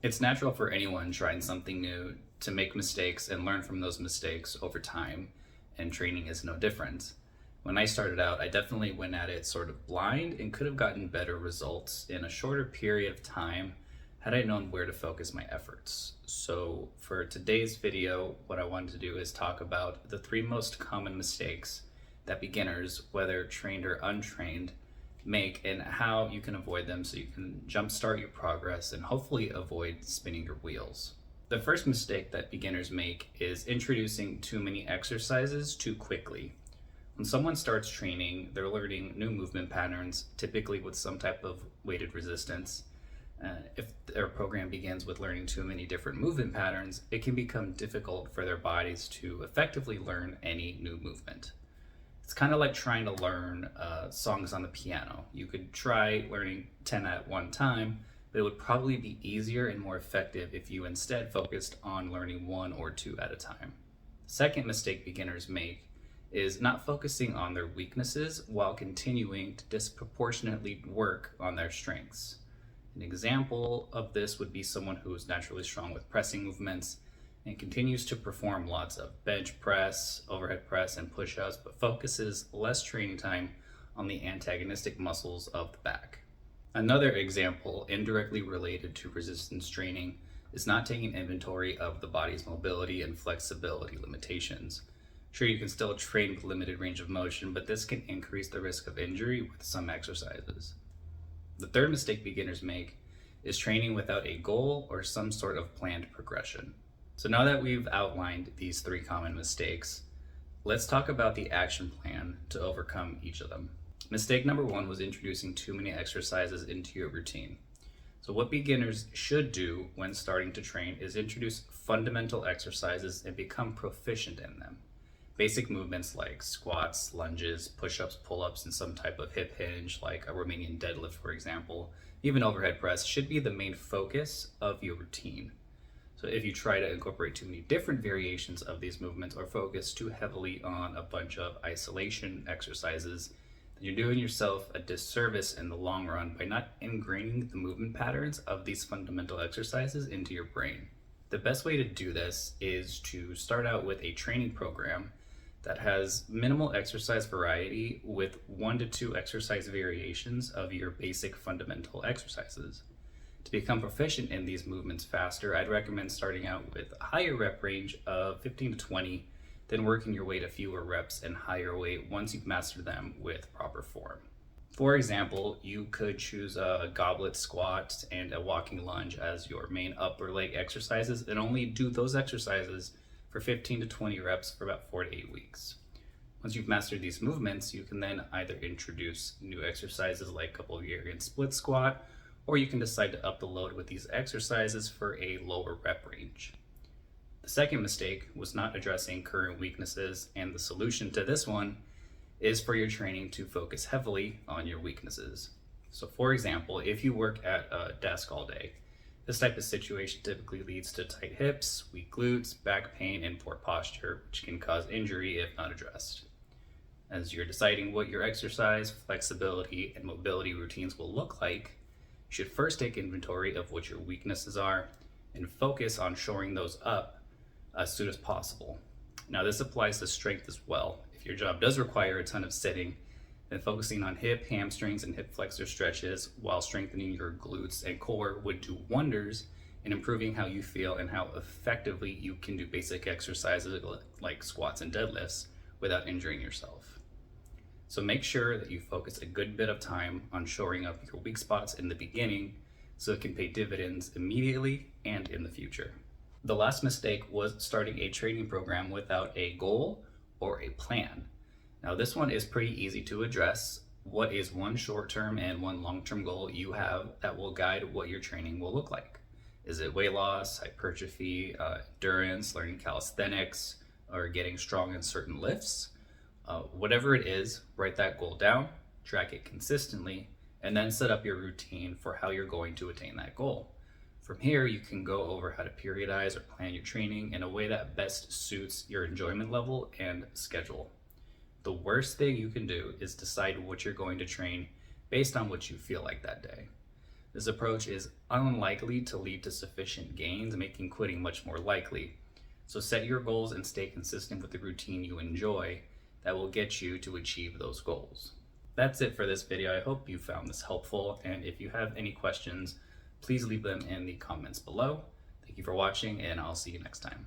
It's natural for anyone trying something new to make mistakes and learn from those mistakes over time, and training is no different. When I started out, I definitely went at it sort of blind and could have gotten better results in a shorter period of time had I known where to focus my efforts. So for today's video, what I wanted to do is talk about the three most common mistakes that beginners, whether trained or untrained, make and how you can avoid them so you can jumpstart your progress and hopefully avoid spinning your wheels. The first mistake that beginners make is introducing too many exercises too quickly. When someone starts training, they're learning new movement patterns, typically with some type of weighted resistance. If their program begins with learning too many different movement patterns, it can become difficult for their bodies to effectively learn any new movement. It's kind of like trying to learn songs on the piano. You could try learning 10 at one time, but it would probably be easier and more effective if you instead focused on learning one or two at a time. The second mistake beginners make is not focusing on their weaknesses while continuing to disproportionately work on their strengths. An example of this would be someone who is naturally strong with pressing movements and continues to perform lots of bench press, overhead press, and push-ups, but focuses less training time on the antagonistic muscles of the back. Another example, indirectly related to resistance training, is not taking inventory of the body's mobility and flexibility limitations. Sure, you can still train with limited range of motion, but this can increase the risk of injury with some exercises. The third mistake beginners make is training without a goal or some sort of planned progression. So now that we've outlined these three common mistakes, let's talk about the action plan to overcome each of them. Mistake number one was introducing too many exercises into your routine. So what beginners should do when starting to train is introduce fundamental exercises and become proficient in them. Basic movements like squats, lunges, push-ups, pull-ups, and some type of hip hinge like a Romanian deadlift, for example, even overhead press should be the main focus of your routine. So if you try to incorporate too many different variations of these movements or focus too heavily on a bunch of isolation exercises, then you're doing yourself a disservice in the long run by not ingraining the movement patterns of these fundamental exercises into your brain. The best way to do this is to start out with a training program that has minimal exercise variety with 1 to 2 exercise variations of your basic fundamental exercises. To become proficient in these movements faster, I'd recommend starting out with a higher rep range of 15 to 20, then working your way to fewer reps and higher weight once you've mastered them with proper form. For example, you could choose a goblet squat and a walking lunge as your main upper leg exercises and only do those exercises for 15 to 20 reps for about 4 to 8 weeks. Once you've mastered these movements, you can then either introduce new exercises like couple variant split squat, or you can decide to up the load with these exercises for a lower rep range. The second mistake was not addressing current weaknesses, and the solution to this one is for your training to focus heavily on your weaknesses. So for example, if you work at a desk all day, this type of situation typically leads to tight hips, weak glutes, back pain, and poor posture, which can cause injury if not addressed. As you're deciding what your exercise, flexibility, and mobility routines will look like, you should first take inventory of what your weaknesses are and focus on shoring those up as soon as possible. Now this applies to strength as well. If your job does require a ton of sitting, then focusing on hip, hamstrings, and hip flexor stretches while strengthening your glutes and core would do wonders in improving how you feel and how effectively you can do basic exercises like squats and deadlifts without injuring yourself. So make sure that you focus a good bit of time on shoring up your weak spots in the beginning so it can pay dividends immediately and in the future. The last mistake was starting a training program without a goal or a plan. Now this one is pretty easy to address. What is one short-term and one long-term goal you have that will guide what your training will look like? Is it weight loss, hypertrophy, endurance, learning calisthenics, or getting strong in certain lifts? Whatever it is, write that goal down, track it consistently, and then set up your routine for how you're going to attain that goal. From here, you can go over how to periodize or plan your training in a way that best suits your enjoyment level and schedule. The worst thing you can do is decide what you're going to train based on what you feel like that day. This approach is unlikely to lead to sufficient gains, making quitting much more likely. So set your goals and stay consistent with the routine you enjoy that will get you to achieve those goals. That's it for this video. I hope you found this helpful, and if you have any questions, please leave them in the comments below. Thank you for watching, and I'll see you next time.